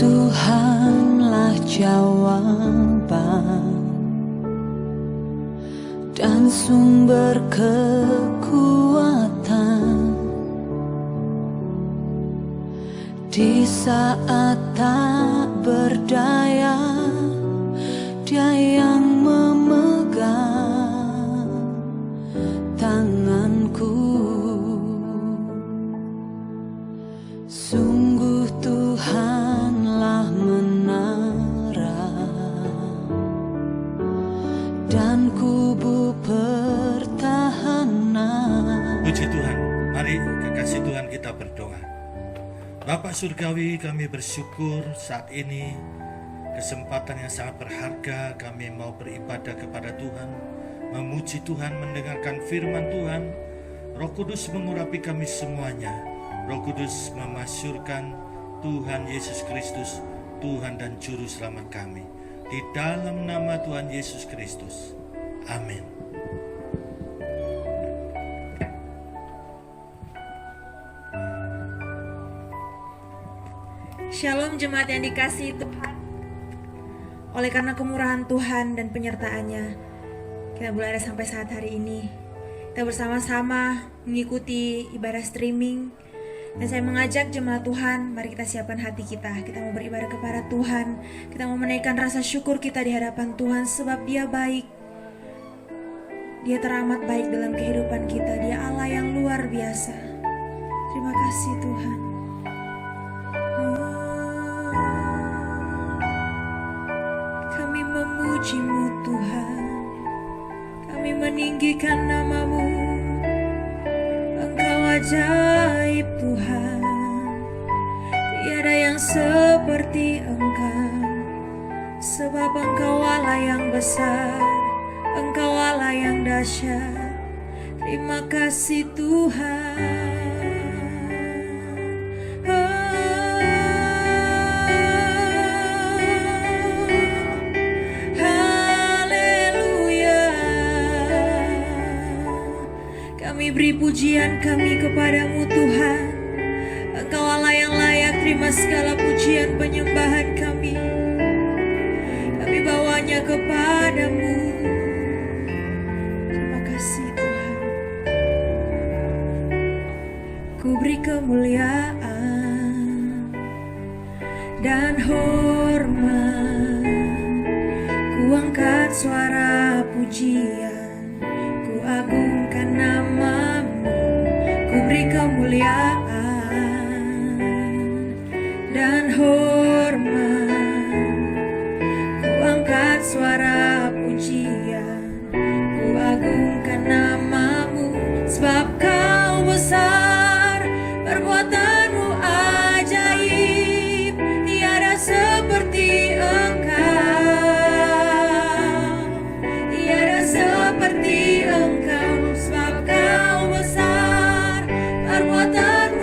Tuhanlah jawaban dan sumber kekuatan di saat tak berdaya. Dia yang memegang tanganku. Sungguh Tuhanlah menara dan kubu pertahanan. Puji Tuhan, mari kekasih Tuhan kita berdoa. Bapa Surgawi, kami bersyukur saat ini kesempatan yang sangat berharga kami mau beribadah kepada Tuhan, memuji Tuhan, mendengarkan firman Tuhan. Roh Kudus mengurapi kami semuanya. Roh Kudus memasyurkan Tuhan Yesus Kristus, Tuhan dan Juru Selamat kami. Di dalam nama Tuhan Yesus Kristus. Amin. Shalom jemaat yang dikasihi Tuhan. Oleh karena kemurahan Tuhan dan penyertaan-Nya, kita boleh ada sampai saat hari ini. Kita bersama-sama mengikuti ibadah streaming. Dan saya mengajak jemaat Tuhan, mari kita siapkan hati kita. Kita mau beribadah kepada Tuhan. Kita mau menaikkan rasa syukur kita di hadapan Tuhan, sebab Dia baik. Dia teramat baik dalam kehidupan kita. Dia Allah yang luar biasa. Terima kasih Tuhan. Kami memuji-Mu Tuhan. Kami meninggikan nama-Mu. Engkau ajaib Tuhan. Tiada yang seperti Engkau. Sebab Engkau Allah yang besar. Engkau Allah yang dahsyat. Terima kasih Tuhan. Kami beri pujian kami kepadamu Tuhan. Engkau Allah yang layak terima segala pujian penyembahan kami. Kami bawanya kepadamu. Terima kasih Tuhan. Ku beri kemuliaan dan hormat. Ku angkat suara pujian. Ku agungkan nama-Mu. Ku beri kemuliaan dan hormat. Ku angkat suara pujian. Ku agungkan nama-Mu. Sebab Kau besar, perbuatan-Mu ajaib. Tiada seperti Engkau. Tiada seperti Engkau. Sebab Kau besar, perbuatan-Mu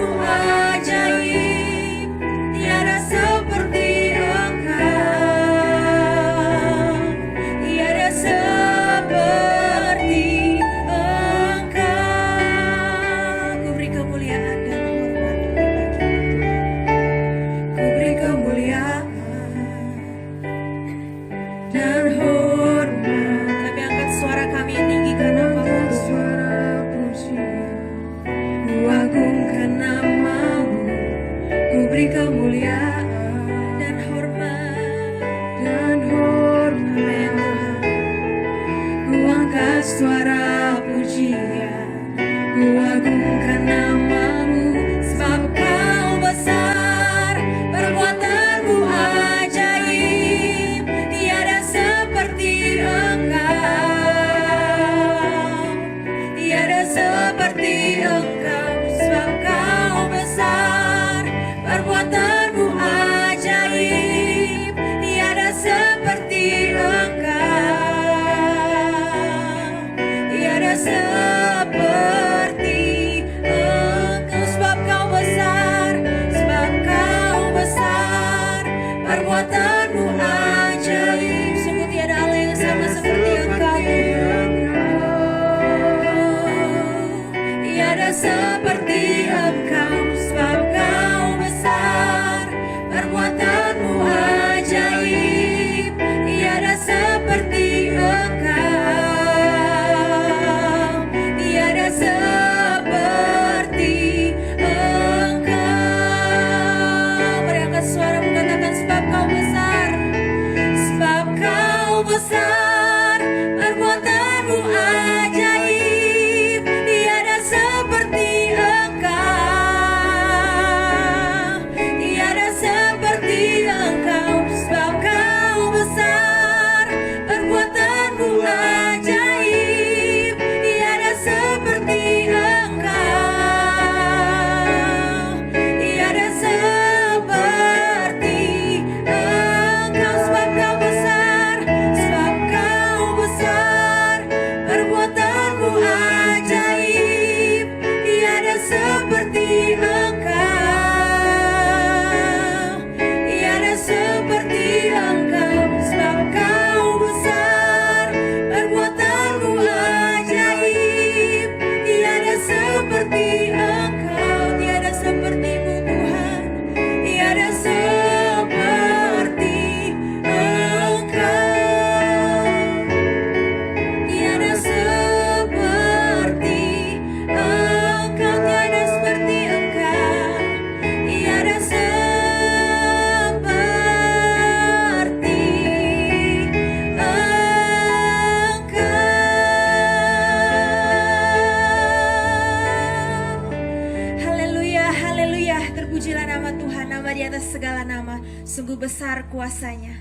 Terpujilah nama Tuhan, nama di atas segala nama. Sungguh besar kuasanya.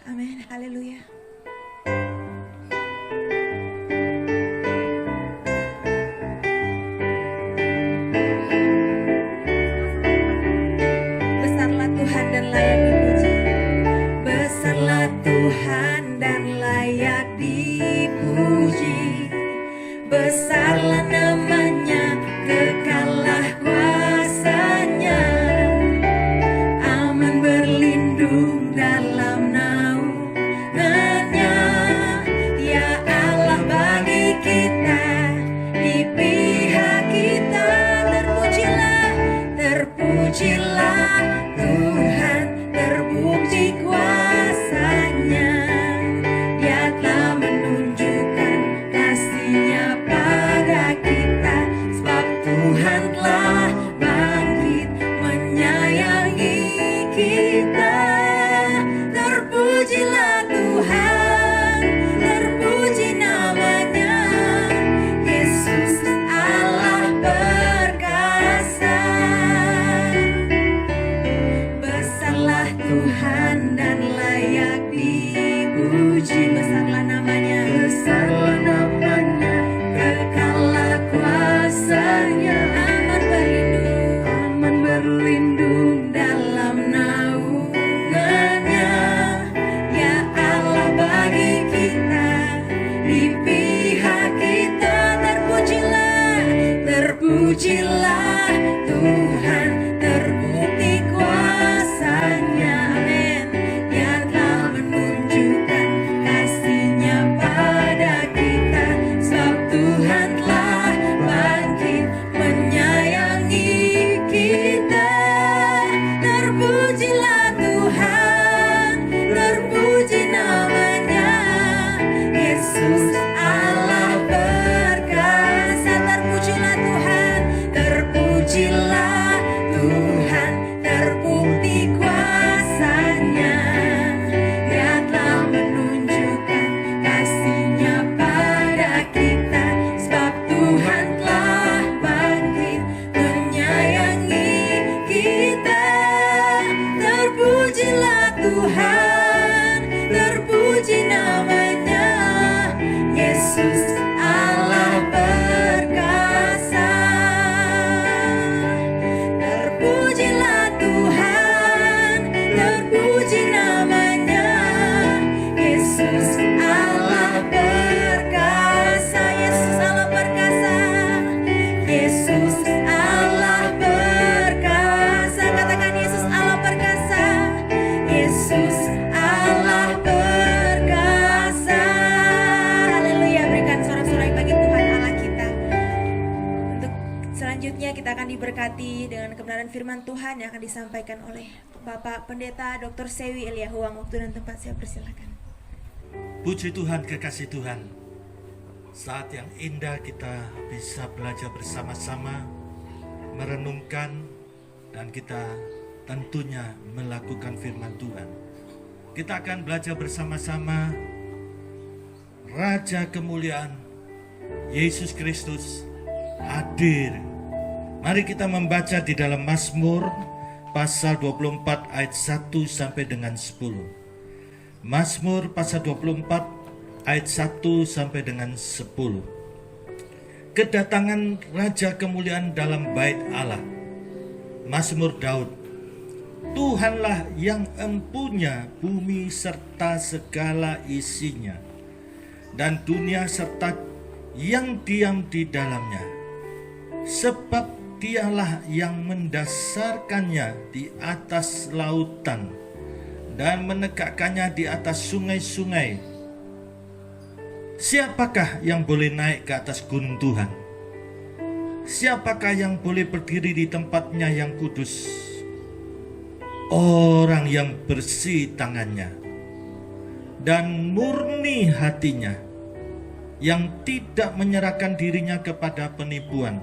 Amin. Haleluya. Besarlah Tuhan dan layak dipuji. Besarlah Tuhan dan layak dipuji. Besarlah namanya, kekallah kuasanya. Aman berlindung dalam naungannya. Dia Allah bagi kita, di pihak kita. Terpujilah, terpujilah Tuhan, terpuji kuasanya. Dia telah menunjukkan kasih-Nya pada kita, sebab Tuhan telah bangkit menyayangi kita. Terpujilah Tuhan, terpuji namanya. Yesus Allah perkasa. Besarlah Tuhan dan layak dipuji. Besarlah namanya, besarlah namanya, kekallah kuasanya. Aman berlindung dalam naungannya. Ya Allah bagi kita, di pihak kita. Terpujilah, terpujilah Tuhan, terbukti kuasanya. Amin. Dia telah menunjukkan kasih-Nya pada kita, sebab Tuhan telah bangkit menyayangi kita. Terpujilah Tuhan, terpuji namanya. Yesus Allah perkasa. Terpujilah Tuhan, terpujilah Tuhan, terbukti kuasanya. Dia telah menunjukkan kasih-Nya pada kita, sebab Tuhan telah bangkit menyayangi kita. Terpujilah Tuhan, terpuji namanya. Yesus Allah perkasa. Terpujilah Tuhan, terpuji namanya. Yesus Allah perkasa. Yesus Allah perkasa. Yesus Allah perkasa. Katakan Yesus Allah perkasa. Yesus Allah perkasa. Haleluya. Berikan sorak-sorai bagi Tuhan Allah kita. Untuk selanjutnya kita akan diberkati dengan kebenaran firman Tuhan yang akan disampaikan oleh Bapak Pendeta Dr. Sewi Eliahuang. Waktu dan tempat saya persilakan. Puji Tuhan, kekasih Tuhan. Saat yang indah kita bisa belajar bersama-sama, merenungkan, dan kita tentunya melakukan firman Tuhan. Kita akan belajar bersama-sama Raja kemuliaan Yesus Kristus hadir. Mari kita membaca di dalam Mazmur pasal 24 ayat 1 sampai dengan 10. Mazmur pasal 24 ayat 1 sampai dengan 10. Kedatangan Raja kemuliaan dalam bait Allah. Mazmur Daud. Tuhanlah yang empunya bumi serta segala isinya, dan dunia serta yang diam di dalamnya. Sebab Dialah yang mendasarkannya di atas lautan dan menegakkannya di atas sungai-sungai. Siapakah yang boleh naik ke atas gunung Tuhan? Siapakah yang boleh berdiri di tempatnya yang kudus? Orang yang bersih tangannya dan murni hatinya, yang tidak menyerahkan dirinya kepada penipuan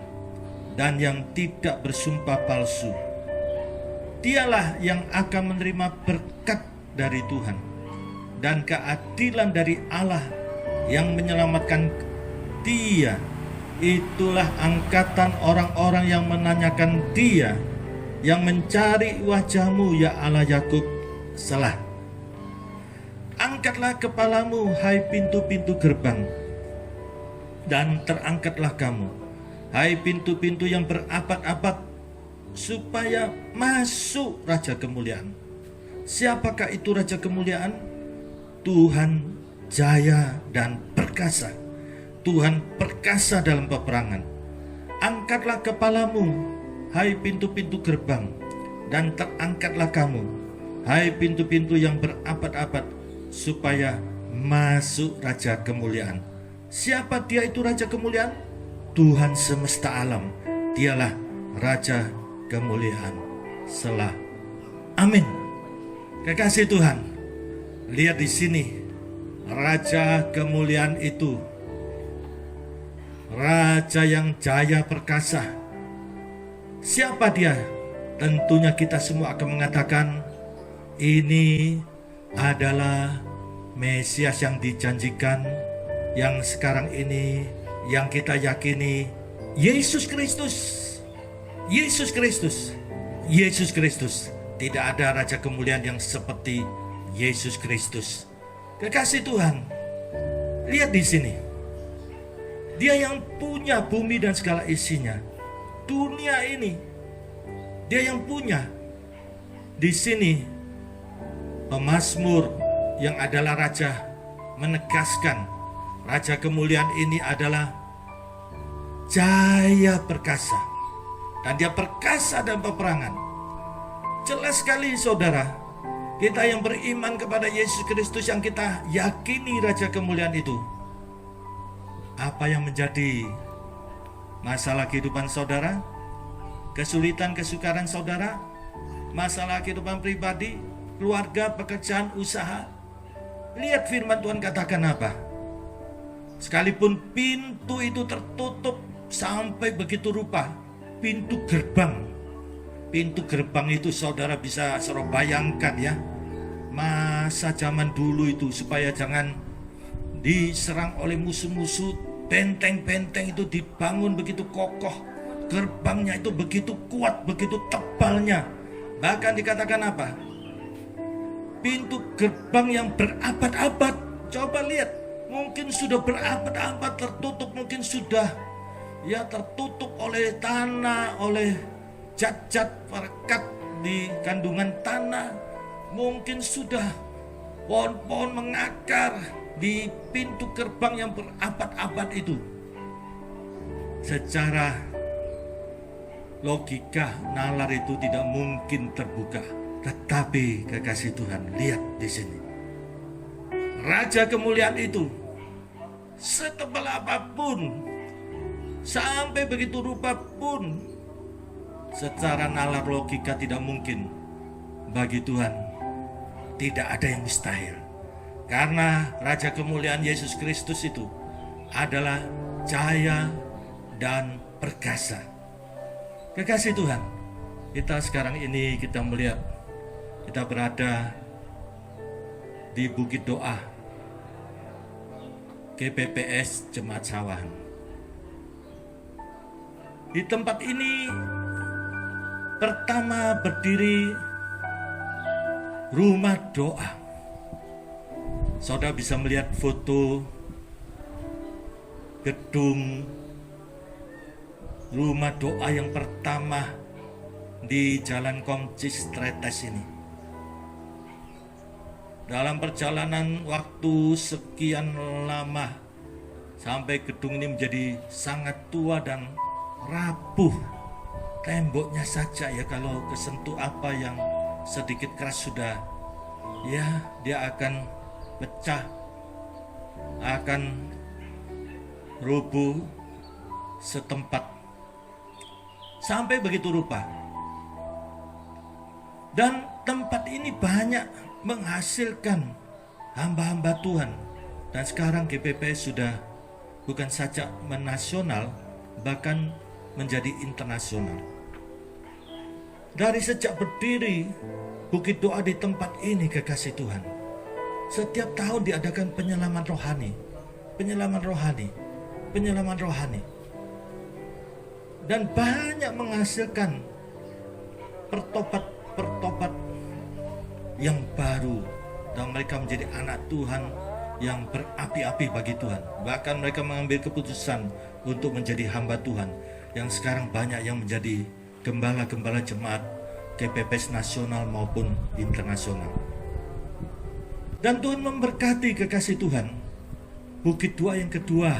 dan yang tidak bersumpah palsu. Dialah yang akan menerima berkat dari Tuhan dan keadilan dari Allah yang menyelamatkan dia. Itulah angkatan orang-orang yang menanyakan dia, yang mencari wajah-Mu, ya Allah Yakub, Selah. Angkatlah kepalamu, hai pintu-pintu gerbang, dan terangkatlah kamu, hai pintu-pintu yang berabad-abad, supaya masuk Raja Kemuliaan. Siapakah itu Raja Kemuliaan? Tuhan jaya dan perkasa. Tuhan perkasa dalam peperangan. Angkatlah kepalamu, hai pintu-pintu gerbang, dan terangkatlah kamu, hai pintu-pintu yang berabad-abad, supaya masuk Raja Kemuliaan. Siapa dia itu Raja Kemuliaan? Tuhan semesta alam. Dialah Raja Kemuliaan. Selah. Amin. Kekasih Tuhan, lihat di sini, Raja Kemuliaan itu Raja yang jaya perkasa. Siapa dia? Tentunya kita semua akan mengatakan ini adalah Mesias yang dijanjikan, yang sekarang ini yang kita yakini, Yesus Kristus. Yesus Kristus. Yesus Kristus. Tidak ada Raja Kemuliaan yang seperti Yesus Kristus. Kekasih Tuhan, lihat di sini. Dia yang punya bumi dan segala isinya. Dunia ini Dia yang punya. Di sini pemazmur yang adalah raja menegaskan Raja Kemuliaan ini adalah jaya perkasa, dan dia perkasa dalam peperangan. Jelas sekali saudara, kita yang beriman kepada Yesus Kristus, yang kita yakini Raja Kemuliaan itu, apa yang menjadi masalah kehidupan saudara, kesulitan kesukaran saudara, masalah kehidupan pribadi, keluarga, pekerjaan, usaha. Lihat firman Tuhan katakan apa? Sekalipun pintu itu tertutup sampai begitu rupa, pintu gerbang itu saudara bisa bayangkan ya, masa zaman dulu itu, supaya jangan diserang oleh musuh-musuh, benteng-benteng itu dibangun begitu kokoh, gerbangnya itu begitu kuat, begitu tebalnya. Bahkan dikatakan apa? Pintu gerbang yang berabad-abad. Coba lihat, mungkin sudah berabad-abad tertutup, mungkin sudah ya tertutup oleh tanah, oleh zat-zat perekat di kandungan tanah. Mungkin sudah pohon-pohon mengakar di pintu gerbang yang berabad-abad itu. Secara logika nalar itu tidak mungkin terbuka. Tetapi kekasih Tuhan, lihat di sini. Raja Kemuliaan itu setebal apapun, sampai begitu rupa pun, secara nalar logika tidak mungkin. Bagi Tuhan tidak ada yang mustahil. Karena Raja Kemuliaan Yesus Kristus itu adalah jaya dan perkasa. Kekasih Tuhan, kita sekarang ini kita melihat, kita berada di Bukit Doa GPPS Jemaat Sawahan. Di tempat ini pertama berdiri rumah doa. Saudara bisa melihat foto gedung rumah doa yang pertama di Jalan Komcis Tretes ini. Dalam perjalanan waktu sekian lama, sampai gedung ini menjadi sangat tua dan rapuh. Temboknya saja ya, kalau kesentuh apa yang sedikit keras sudah ya, dia akan pecah, akan rubuh setempat. Sampai begitu rupa. Dan tempat ini banyak menghasilkan hamba-hamba Tuhan. Dan sekarang GPPS sudah bukan saja menasional, bahkan menjadi internasional. Dari sejak berdiri Bukit Doa di tempat ini, kekasih Tuhan, setiap tahun diadakan penyelaman rohani, dan banyak menghasilkan pertobat yang baru, dan mereka menjadi anak Tuhan yang berapi-api bagi Tuhan. Bahkan mereka mengambil keputusan untuk menjadi hamba Tuhan, yang sekarang banyak yang menjadi gembala-gembala jemaat GPPS nasional maupun internasional. Dan Tuhan memberkati kekasih Tuhan. Bukit Doa yang kedua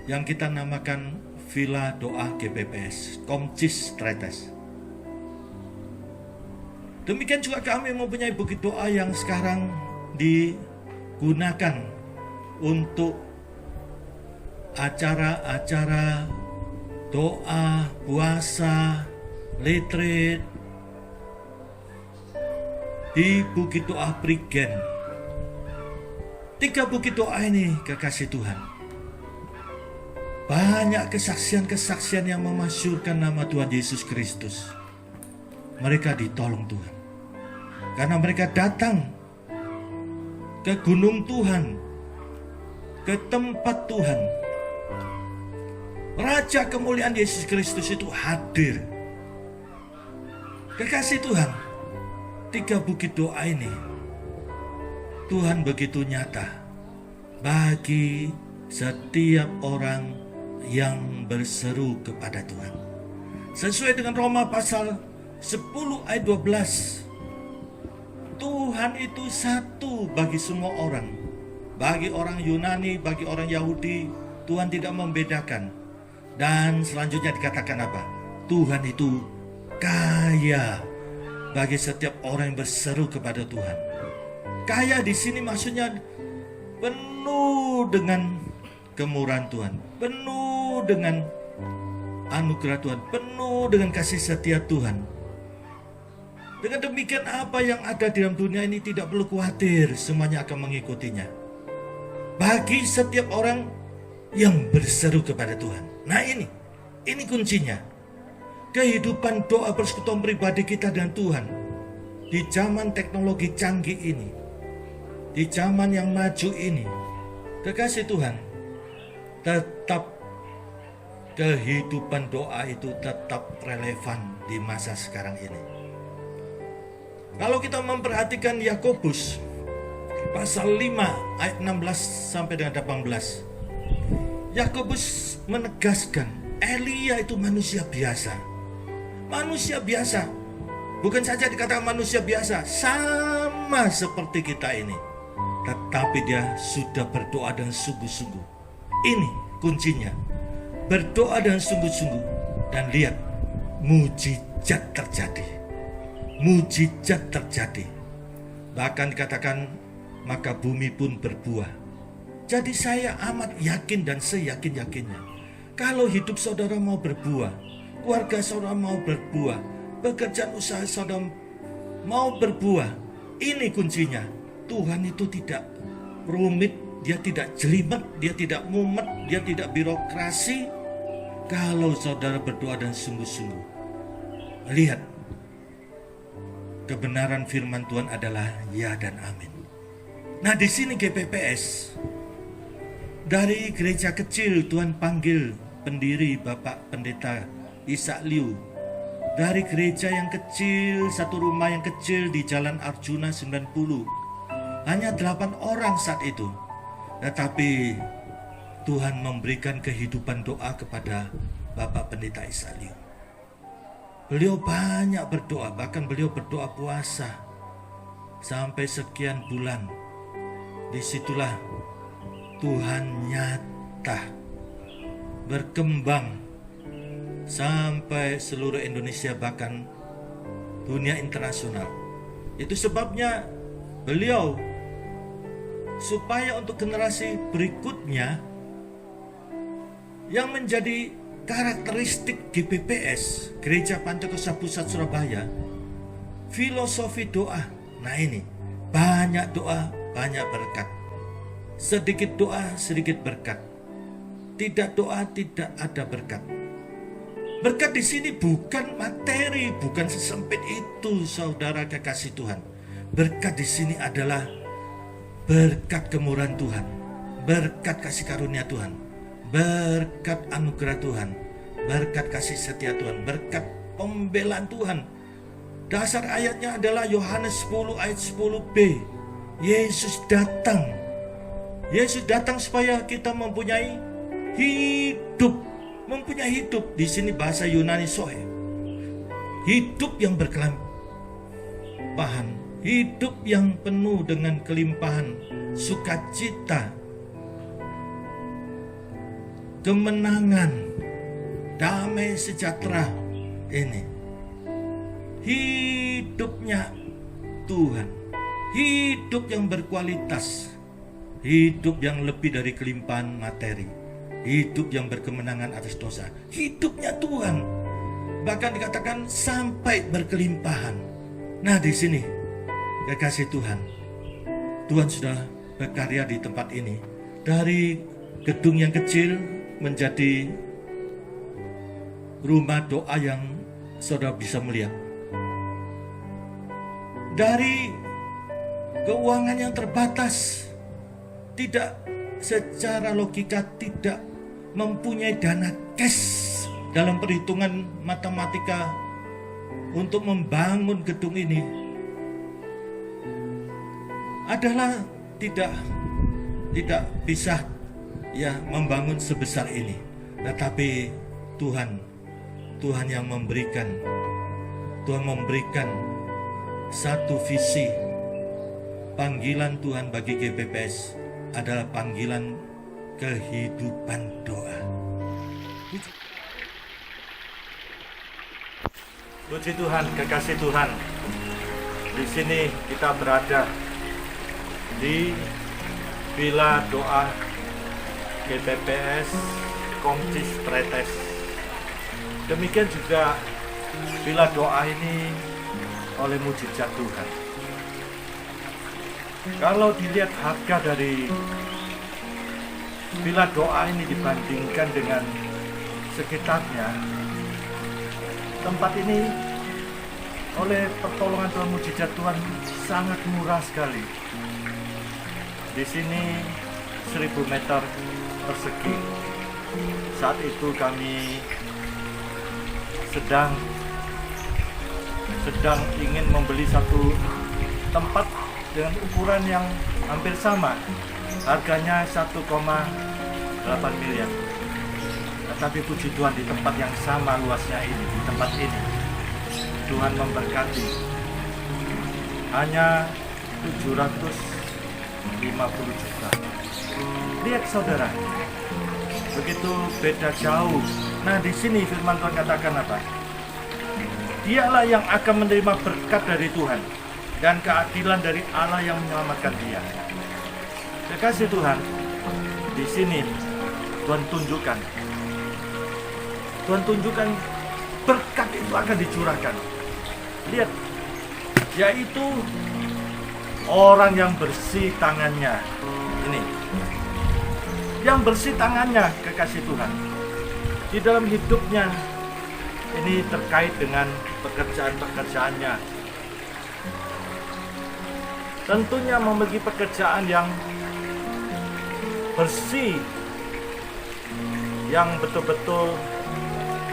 yang kita namakan Villa Doa GPPS, Komcis Tretes. Demikian juga kami mempunyai bukit doa yang sekarang digunakan untuk acara-acara doa, puasa, retreat di Bukit Doa Prigen. 3 bukit doa ini, kekasih Tuhan, banyak kesaksian-kesaksian yang memasyurkan nama Tuhan Yesus Kristus. Mereka ditolong Tuhan karena mereka datang ke gunung Tuhan, ke tempat Tuhan. Raja kemuliaan Yesus Kristus itu hadir. Kekasih Tuhan, 3 bukit doa ini Tuhan begitu nyata bagi setiap orang yang berseru kepada Tuhan. Sesuai dengan Roma pasal 10 ayat 12, Tuhan itu satu bagi semua orang. Bagi orang Yunani, bagi orang Yahudi, Tuhan tidak membedakan. Dan selanjutnya dikatakan apa? Tuhan itu kaya bagi setiap orang yang berseru kepada Tuhan. Kaya di sini maksudnya penuh dengan kemurahan Tuhan, penuh dengan anugerah Tuhan, penuh dengan kasih setia Tuhan. Dengan demikian apa yang ada di dalam dunia ini tidak perlu khawatir, semuanya akan mengikutinya. Bagi setiap orang yang berseru kepada Tuhan. Nah ini kuncinya. Kehidupan doa persekutuan pribadi kita dengan Tuhan di zaman teknologi canggih ini, di zaman yang maju ini, kekasih Tuhan, tetap kehidupan doa itu tetap relevan di masa sekarang ini. Kalau kita memperhatikan Yakobus pasal 5 ayat 16 sampai dengan 18, Yakobus menegaskan Elia itu manusia biasa. Manusia biasa, bukan saja dikatakan manusia biasa, sama seperti kita ini, tetapi dia sudah berdoa dengan sungguh-sungguh. Ini kuncinya, berdoa dengan sungguh-sungguh, dan lihat mujizat terjadi. Mujizat terjadi. Bahkan dikatakan maka bumi pun berbuah. Jadi saya amat yakin dan seyakin-yakinnya, kalau hidup saudara mau berbuah, keluarga saudara mau berbuah, pekerjaan usaha saudara mau berbuah, ini kuncinya. Tuhan itu tidak rumit, dia tidak jelimet, dia tidak mumet, dia tidak birokrasi. Kalau saudara berdoa dan sungguh-sungguh, lihat, kebenaran firman Tuhan adalah ya dan amin. Nah, di sini GPPS, dari gereja kecil Tuhan panggil pendiri Bapak Pendeta Ishak Liu. Dari gereja yang kecil, satu rumah yang kecil di Jalan Arjuna 90. Hanya 8 orang saat itu. Tetapi Tuhan memberikan kehidupan doa kepada Bapak Pendeta Ishak Liu. Beliau banyak berdoa, bahkan beliau berdoa puasa sampai sekian bulan. Disitulah Tuhan nyata berkembang sampai seluruh Indonesia, bahkan dunia internasional. Itu sebabnya beliau, supaya untuk generasi berikutnya yang menjadi karakteristik GPPS, Gereja Pantekosta Pusat Surabaya, filosofi doa. Nah ini, banyak doa, banyak berkat. Sedikit doa, sedikit berkat. Tidak doa, tidak ada berkat. Berkat di sini bukan materi, bukan sesempit itu, saudara kekasih Tuhan. Berkat di sini adalah berkat kemurahan Tuhan, berkat kasih karunia Tuhan, berkat anugerah Tuhan, berkat kasih setia Tuhan, berkat pembelaan Tuhan, Dasar ayatnya adalah Yohanes 10 ayat 10b. Yesus datang. Yesus datang supaya kita mempunyai hidup. Mempunyai hidup. Di sini bahasa Yunani zoe. Hidup yang berkelimpahan. Hidup yang penuh dengan kelimpahan sukacita, kemenangan, damai sejahtera. Ini hidupnya Tuhan, hidup yang berkualitas, hidup yang lebih dari kelimpahan materi, hidup yang berkemenangan atas dosa, hidupnya Tuhan. Bahkan dikatakan sampai berkelimpahan. Nah, di sini kekasih Tuhan, Tuhan sudah berkarya di tempat ini. Dari gedung yang kecil menjadi rumah doa yang saudara bisa melihat. Dari keuangan yang terbatas, tidak secara logika tidak mempunyai dana cash dalam perhitungan matematika untuk membangun gedung ini, adalah tidak bisa membangun sebesar ini. Tetapi Tuhan yang memberikan satu visi. Panggilan Tuhan bagi GPPS adalah panggilan kehidupan doa. Puji Tuhan, kekasih Tuhan. Di sini kita berada di Villa Doa GPPS Komcis Tretes. Demikian juga Villa Doa ini oleh mujizat Tuhan. Kalau dilihat harga dari Villa Doa ini dibandingkan dengan sekitarnya, tempat ini oleh pertolongan Tuhan, mujizat Tuhan sangat murah sekali. Di sini 1000 meter persegi. Saat itu kami sedang ingin membeli satu tempat dengan ukuran yang hampir sama. Harganya 1,8 miliar. Tetapi puji Tuhan, di tempat yang sama luasnya ini, di tempat ini Tuhan memberkati. Hanya 750 juta. Lihat saudara, begitu beda jauh. Nah, di sini firman Tuhan katakan apa? Dialah yang akan menerima berkat dari Tuhan dan keadilan dari Allah yang menyelamatkan dia. Kekasih Tuhan, di sini Tuhan tunjukkan berkat itu akan dicurahkan. Lihat, yaitu orang yang bersih tangannya. Ini, yang bersih tangannya, kekasih Tuhan. Di dalam hidupnya, ini terkait dengan pekerjaan-pekerjaannya. Tentunya memiliki pekerjaan yang bersih, yang betul-betul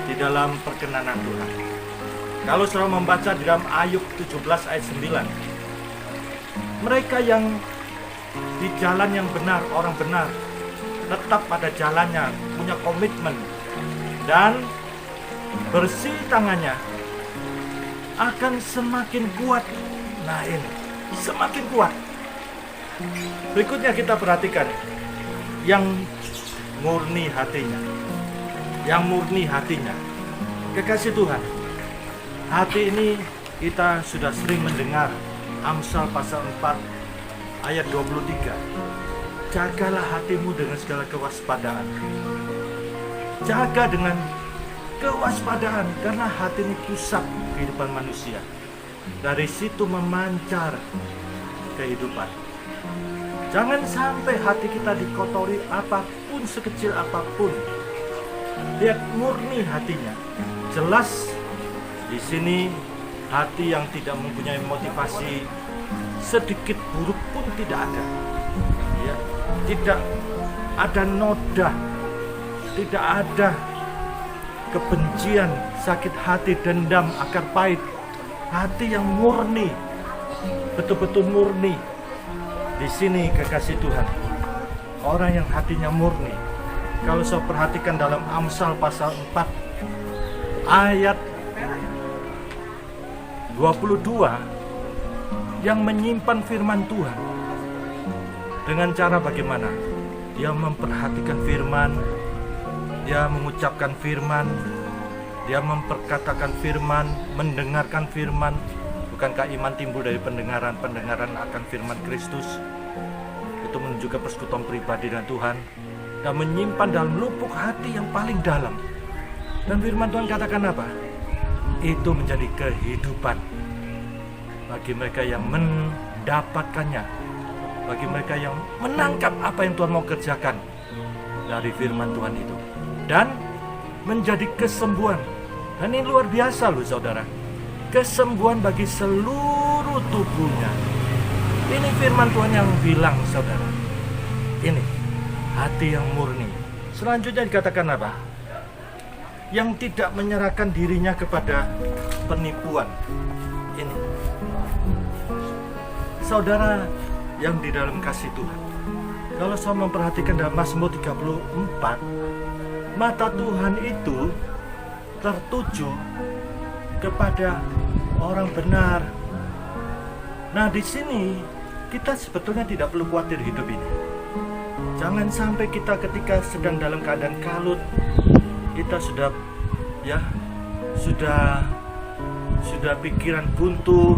di dalam perkenanan Tuhan. Kalau saudara membaca di dalam Ayub 17 ayat 9, mereka yang di jalan yang benar, orang benar, tetap pada jalannya, punya komitmen dan bersih tangannya, akan semakin kuat. Nah, ini semakin kuat. Berikutnya kita perhatikan yang murni hatinya. Yang murni hatinya. Kekasih Tuhan, hati ini kita sudah sering mendengar Amsal pasal 4 ayat 23. Jagalah hatimu dengan segala kewaspadaan. Jaga dengan kewaspadaan, karena hati ini pusat kehidupan manusia. Dari situ memancar kehidupan. Jangan sampai hati kita dikotori apapun, sekecil apapun. Lihat murni hatinya. Jelas di sini hati yang tidak mempunyai motivasi sedikit buruk pun tidak ada. Ya, tidak ada noda, tidak ada kebencian, sakit hati, dendam, akar pahit. hati yang murni, betul-betul murni. Di sini kekasih Tuhan, orang yang hatinya murni. Kalau saya perhatikan dalam Amsal pasal 4 ayat 22, yang menyimpan firman Tuhan dengan cara bagaimana? Dia memperhatikan firman, dia mengucapkan firman, dia memperkatakan firman, mendengarkan firman. Bukankah iman timbul dari pendengaran akan firman Kristus? Itu menunjukkan persekutuan pribadi dengan Tuhan, dan menyimpan dalam lubuk hati yang paling dalam. Dan firman Tuhan katakan apa? Itu menjadi kehidupan bagi mereka yang mendapatkannya, bagi mereka yang menangkap apa yang Tuhan mau kerjakan dari firman Tuhan itu, dan menjadi kesembuhan. Dan ini luar biasa loh saudara, kesembuhan bagi seluruh tubuhnya. Ini firman Tuhan yang bilang saudara, ini hati yang murni. Selanjutnya dikatakan apa? Yang tidak menyerahkan dirinya kepada penipuan. Ini saudara yang di dalam kasih Tuhan, kalau saya memperhatikan dalam Mazmur 34, mata Tuhan itu tertuju kepada orang benar. Nah, di sini kita sebetulnya tidak perlu khawatir hidup ini. Jangan sampai kita ketika sedang dalam keadaan kalut, kita sudah pikiran buntu,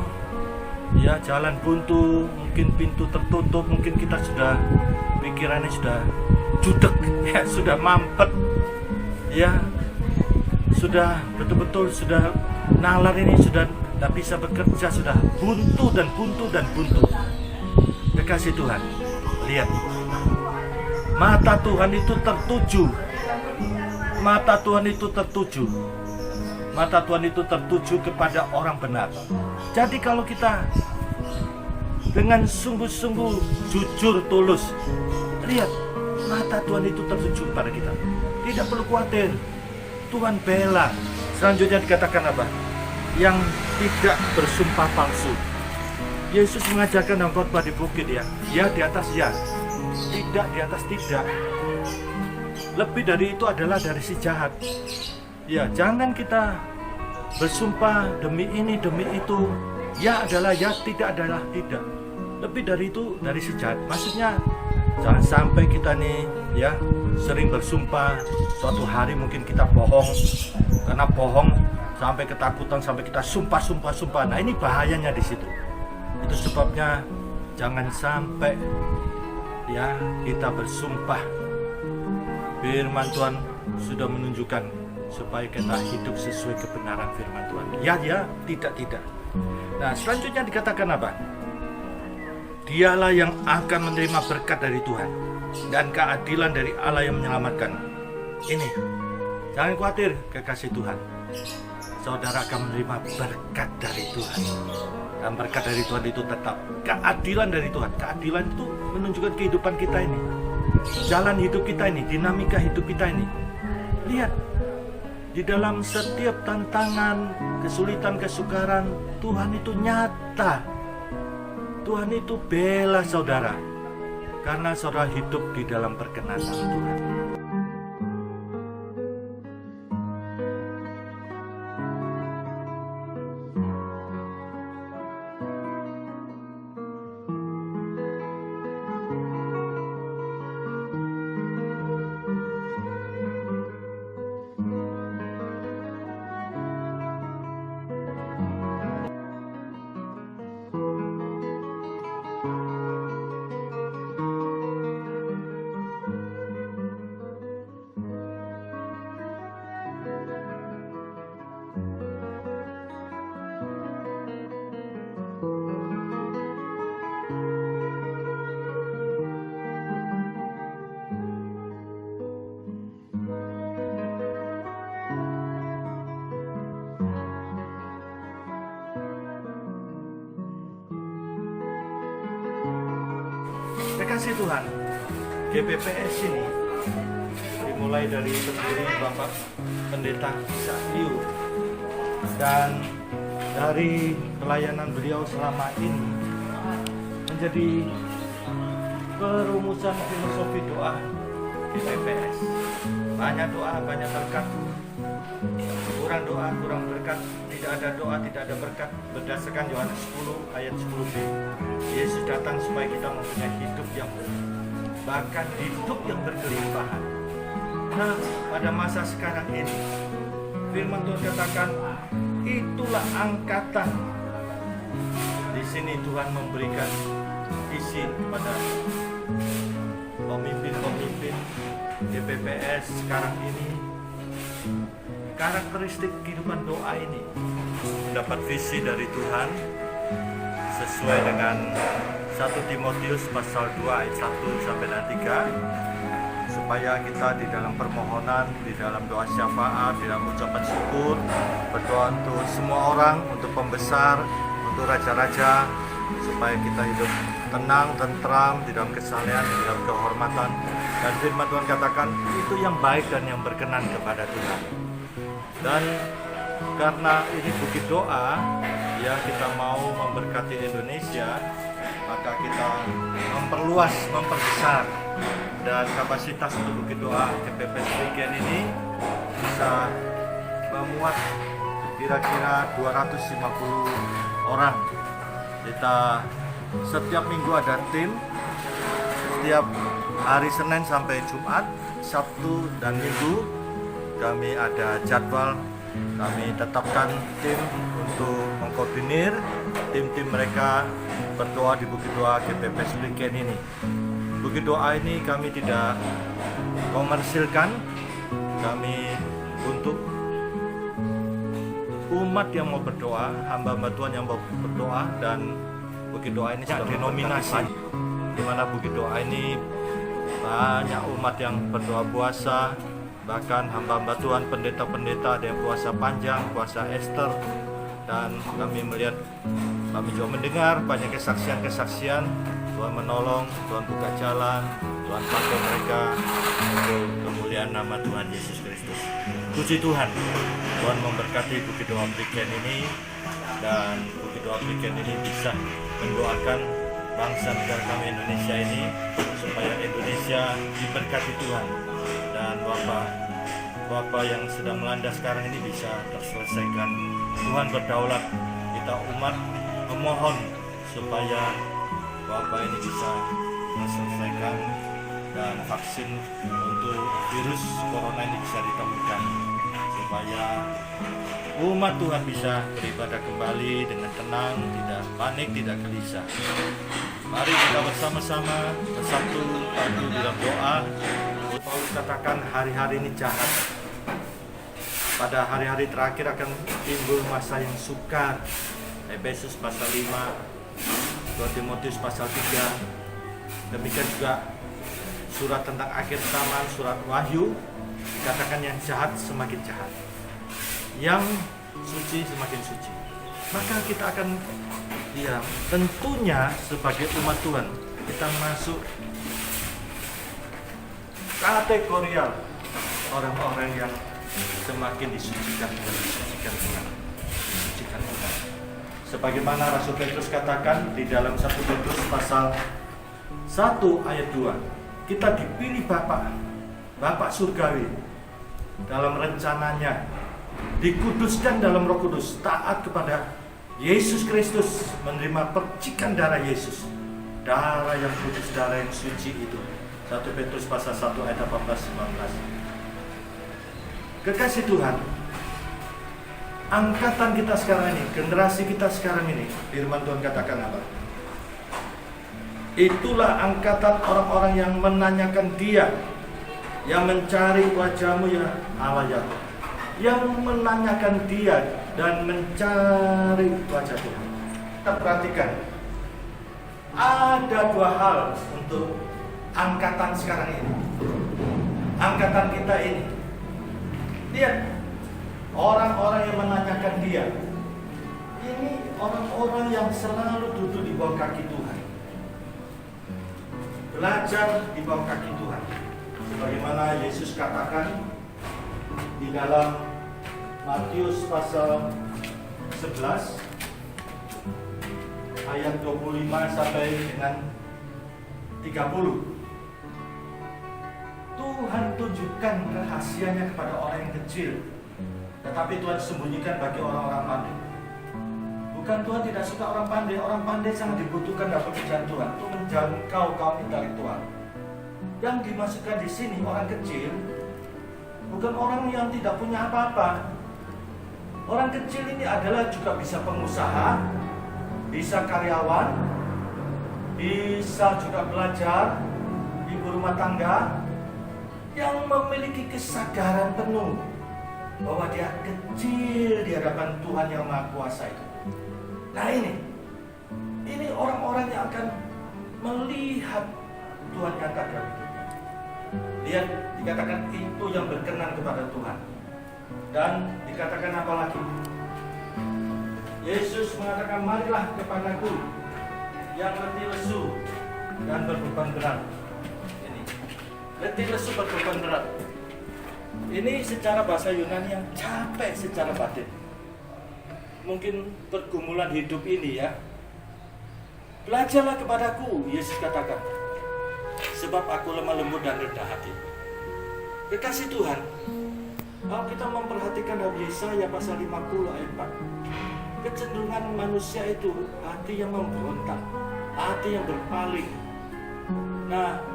ya, jalan buntu, mungkin pintu tertutup, mungkin kita sudah pikirannya sudah judek, ya, sudah mampet, ya, sudah betul-betul sudah nalar ini sudah tidak bisa bekerja, sudah buntu dan buntu dan buntu. Kekasih Tuhan, lihat, mata Tuhan itu tertuju, mata Tuhan itu tertuju, mata Tuhan itu tertuju kepada orang benar. Jadi kalau kita dengan sungguh-sungguh jujur tulus, lihat, mata Tuhan itu tertuju kepada kita. Tidak perlu khawatir, Tuhan bela. Selanjutnya dikatakan apa? Yang tidak bersumpah palsu. Yesus mengajarkan dalam khotbah di bukit, ya di atas ya, tidak di atas tidak. Lebih dari itu adalah dari si jahat. Ya, jangan kita bersumpah demi ini demi itu, ya adalah ya, tidak adalah tidak. Lebih dari itu dari si jahat. Maksudnya jangan sampai kita nih, ya, sering bersumpah, suatu hari mungkin kita bohong, karena bohong sampai ketakutan, sampai kita sumpah. Nah, ini bahayanya di situ. Itu sebabnya jangan sampai, ya, kita bersumpah. Firman Tuhan sudah menunjukkan supaya kita hidup sesuai kebenaran firman Tuhan. Ya, tidak. Nah, selanjutnya dikatakan apa? Dialah yang akan menerima berkat dari Tuhan dan keadilan dari Allah yang menyelamatkan. Ini, jangan khawatir kekasih Tuhan. Saudara akan menerima berkat dari Tuhan. Dan berkat dari Tuhan itu tetap keadilan dari Tuhan. Keadilan itu menunjukkan kehidupan kita ini, jalan hidup kita ini, dinamika hidup kita ini. Lihat, di dalam setiap tantangan, kesulitan, kesukaran, Tuhan itu nyata. Tuhan itu bela saudara, karena saudara hidup di dalam perkenan Tuhan. Kasih Tuhan, GPPS ini dimulai dari pendiri Bapak Pendeta Sakyu, dan dari pelayanan beliau selama ini menjadi perumusan filosofi doa GPPS. Banyak doa, banyak berkat. Kurang doa, kurang berkat. Tidak ada doa, tidak ada berkat. Berdasarkan Yohanes 10 ayat 10b. Yesus datang supaya kita mempunyai hidup yang bahkan hidup yang berkelimpahan. Nah, pada masa sekarang ini firman Tuhan katakan itulah angkatan. Di sini Tuhan memberikan isi kepada pemimpin-pemimpin GPPS sekarang ini. Karakteristik kehidupan doa ini mendapat visi dari Tuhan sesuai dengan 1 Timotius pasal 2 ayat 1 sampai 3, supaya kita di dalam permohonan, di dalam doa syafaat, di dalam ucapan syukur, berdoa untuk semua orang, untuk pembesar, untuk raja-raja, supaya kita hidup tenang, tentram, di dalam kesalehan, di dalam kehormatan. Dan firman Tuhan katakan itu yang baik dan yang berkenan kepada Tuhan. Dan karena ini bukit doa, ya kita mau memberkati Indonesia, maka kita memperluas, memperbesar, dan kapasitas untuk bukit doa GPPS Weekend ini bisa memuat kira-kira 250 orang. Kita setiap minggu ada tim, setiap hari Senin sampai Jumat, Sabtu dan Minggu kami ada jadwal. Kami tetapkan tim untuk mengkoordinir tim-tim mereka berdoa di bukit doa GPPS Weekend ini. Bukit doa ini kami tidak komersilkan, kami untuk umat yang mau berdoa, hamba-hamba Tuhan yang mau berdoa. Dan bukit doa ini sudah denominasi, di mana bukit doa ini banyak umat yang berdoa puasa, bahkan hamba-hamba Tuhan, pendeta-pendeta ada yang puasa panjang, puasa Ester. Dan kami melihat, kami juga mendengar banyak kesaksian-kesaksian Tuhan menolong, Tuhan buka jalan, Tuhan pakai mereka untuk kemuliaan nama Tuhan Yesus Kristus. Puji Tuhan, Tuhan memberkati bukit doa Weekend ini, dan bukit doa Weekend ini bisa mendoakan bangsa negara kami Indonesia ini, supaya Indonesia diberkati Tuhan, dan wabah yang sedang melanda sekarang ini bisa terselesaikan. Tuhan berdaulat, kita umat memohon supaya wabah ini bisa terselesaikan dan vaksin untuk virus corona ini bisa ditemukan, supaya umat Tuhan bisa beribadah kembali dengan tenang, tidak panik, tidak gelisah. Mari kita bersama-sama bersatu padu dalam doa. Paulus katakan hari-hari ini jahat. Pada hari-hari terakhir akan timbul masa yang sukar. Efesus pasal 5, 2 Timotius pasal 3. Demikian juga surat tentang akhir zaman, surat Wahyu, dikatakan yang jahat semakin jahat, yang suci semakin suci. Maka kita akan, ya tentunya sebagai umat Tuhan, kita masuk kategorial orang-orang yang semakin disucikan Tuhan. Sebagaimana Rasul Petrus katakan di dalam 1 Petrus pasal 1 ayat 2, kita dipilih Bapak surgawi dalam rencananya, dikuduskan dalam Roh Kudus, taat kepada Yesus Kristus, menerima percikan darah Yesus, darah yang kudus, darah yang suci itu. 1 Petrus pasal 1 ayat 18-19. Kekasih Tuhan, angkatan kita sekarang ini, generasi kita sekarang ini, firman Tuhan katakan apa? Itulah angkatan orang-orang yang menanyakan Dia, yang mencari wajah-Mu ya Allah Yahweh, yang menanyakan Dia dan mencari wajah Tuhan. Kita perhatikan, ada dua hal untuk angkatan sekarang ini, angkatan kita ini. Lihat, orang-orang yang menanyakan Dia, ini orang-orang yang selalu duduk di bawah kaki Tuhan, belajar di bawah kaki Tuhan. Sebagaimana Yesus katakan di dalam Matius pasal 11 ayat 25 sampai dengan 30. Tuhan tunjukkan rahasianya kepada orang yang kecil, tetapi Tuhan sembunyikan bagi orang-orang pandai. Bukan Tuhan tidak suka orang pandai sangat dibutuhkan dalam pekerjaan Tuhan untuk menjangkau kaum intelektual. Yang dimasukkan di sini orang kecil, bukan orang yang tidak punya apa-apa. Orang kecil ini adalah juga bisa pengusaha, bisa karyawan, bisa juga belajar, ibu rumah tangga, yang memiliki kesadaran penuh bahwa dia kecil di hadapan Tuhan yang Maha Kuasa itu. Nah ini orang-orang yang akan melihat Tuhan nyata dalam hidupnya. Lihat, dikatakan itu yang berkenan kepada Tuhan. Dan dikatakan apa lagi? Yesus mengatakan, marilah kepadaku yang letih lesu dan berbeban berat. Ini letih lesu berbeban berat. Ini secara bahasa Yunani yang capek secara batin. Mungkin pergumulan hidup ini ya. Belajarlah kepadaku, Yesus katakan, sebab aku lemah lembut dan rendah hati. Kekasih Tuhan, kalau kita memperhatikan dalam Yesaya pasal 50 ayat 4, kecenderungan manusia itu hati yang memberontak, hati yang berpaling. Nah,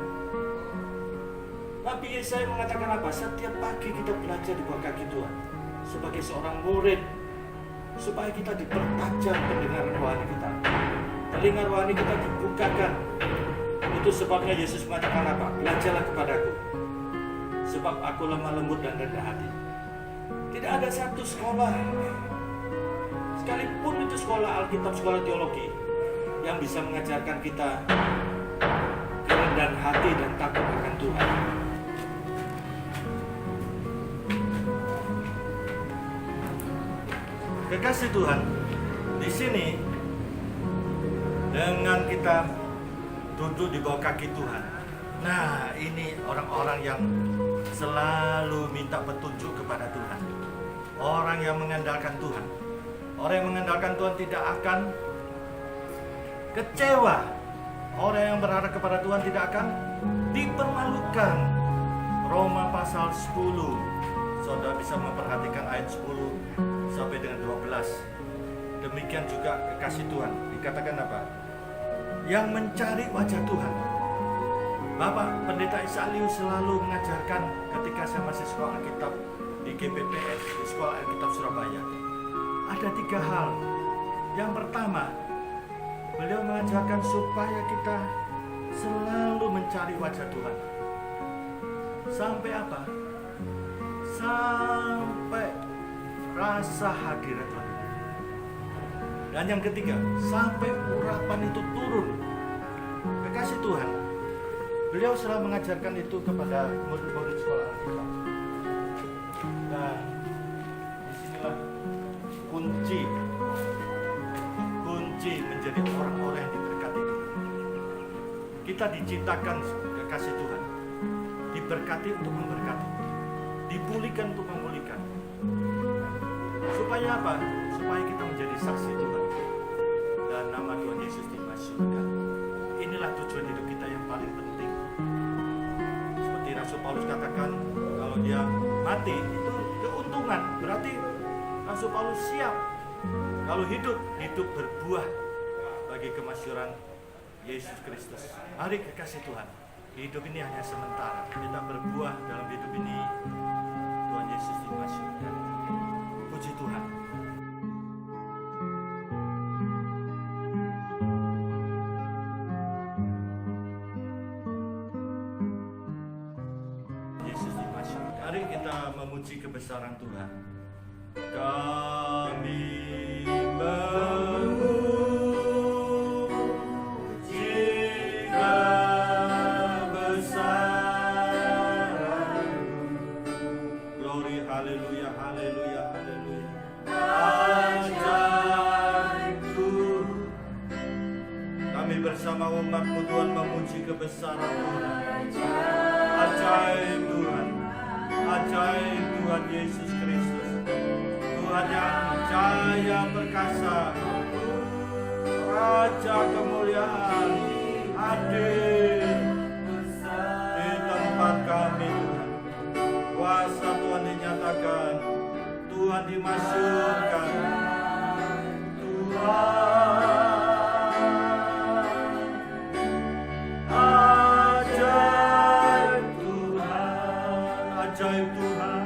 Nabi Yesaya mengatakan apa? Setiap pagi kita belajar di bawah kaki Tuhan sebagai seorang murid, supaya kita dipertajam pendengaran rohani kita, telinga rohani kita dibukakan. Itu sebabnya Yesus mengatakan apa? Belajarlah kepadaku, sebab aku lemah lembut dan rendah hati. Tidak ada satu sekolah, sekalipun itu sekolah Alkitab, sekolah teologi, yang bisa mengajarkan kita kerendahan hati dan takut akan Tuhan. Kekasih Tuhan, di sini dengan kita duduk di bawah kaki Tuhan. Nah, ini orang-orang yang selalu minta petunjuk kepada Tuhan. Orang yang mengandalkan Tuhan. Orang yang mengandalkan Tuhan tidak akan kecewa. Orang yang berharap kepada Tuhan tidak akan dipermalukan. Roma pasal 10. Saudara bisa memperhatikan ayat 10 sampai dengan 12. Demikian juga kekasih Tuhan. Dikatakan apa? Yang mencari wajah Tuhan. Bapak Pendeta Isalius selalu mengajarkan ketika saya masih sekolah Alkitab di GPPS, di Sekolah Alkitab Surabaya. Ada 3 hal. Yang pertama, beliau mengajarkan supaya kita selalu mencari wajah Tuhan. Sampai apa? Sampai rasa hadirat Tuhan. Dan yang ketiga, sampai urapan itu turun. Kekasih Tuhan, beliau selalu mengajarkan itu kepada murid-murid sekolah Alkitab. Dan disinilah kunci menjadi orang-orang yang diberkati Tuhan. Kita diciptakan kekasih Tuhan, diberkati untuk memberkati, dipulihkan untuk memulihkan. Supaya apa? Supaya kita menjadi saksi Tuhan dan nama Tuhan Yesus dimasyhurkan. Inilah tujuan hidup kita yang paling penting. Seperti Rasul Paulus katakan, kalau dia mati itu keuntungan. Berarti Rasul Paulus siap kalau hidup berbuah bagi kemasyhuran Yesus Kristus. Mari kekasih Tuhan, hidup ini hanya sementara. Kita berbuah dalam hidup ini, Tuhan Yesus dimasyhurkan. Puji Tuhan. Yesus dimasyhurkan. Mari kita memuji kebesaran Tuhan. Kami memuji kebesaran. Glory, haleluya, haleluya, haleluya. Ajaib Tuhan. Kami bersama umat-Mu Tuhan memuji kebesaran Tuhan. Ajaib Tuhan. Ajaib Tuhan Yesus Kristus. Tuhan yang jaya perkasa, Raja kemuliaan hadir di tempat kami. Kuasa Tuhan dinyatakan, Tuhan dimasyhurkan. Ajaib Tuhan.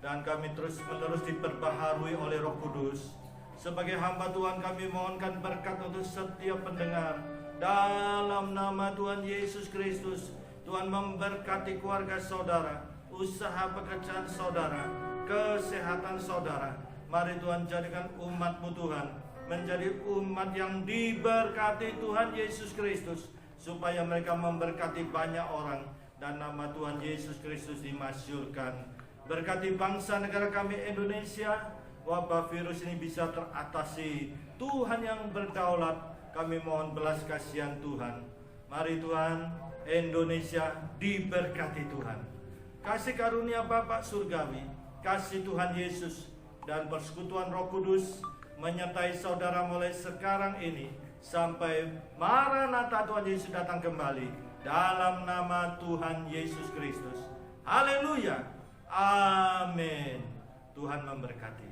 Dan kami terus-menerus diperbaharui oleh Roh Kudus. Sebagai hamba Tuhan kami mohonkan berkat untuk setiap pendengar. Dalam nama Tuhan Yesus Kristus, Tuhan memberkati keluarga saudara, usaha pekerjaan saudara, kesehatan saudara. Mari Tuhan jadikan umat-Mu Tuhan menjadi umat yang diberkati Tuhan Yesus Kristus, supaya mereka memberkati banyak orang dan nama Tuhan Yesus Kristus dimasyhurkan. Berkati bangsa negara kami Indonesia, wabah virus ini bisa teratasi. Tuhan yang berdaulat, kami mohon belas kasihan Tuhan. Mari Tuhan, Indonesia diberkati Tuhan. Kasih karunia Bapa surgawi, kasih Tuhan Yesus dan persekutuan Roh Kudus menyertai saudara mulai sekarang ini sampai Maranatha Tuhan Yesus datang kembali, dalam nama Tuhan Yesus Kristus. Haleluya. Amin. Tuhan memberkati.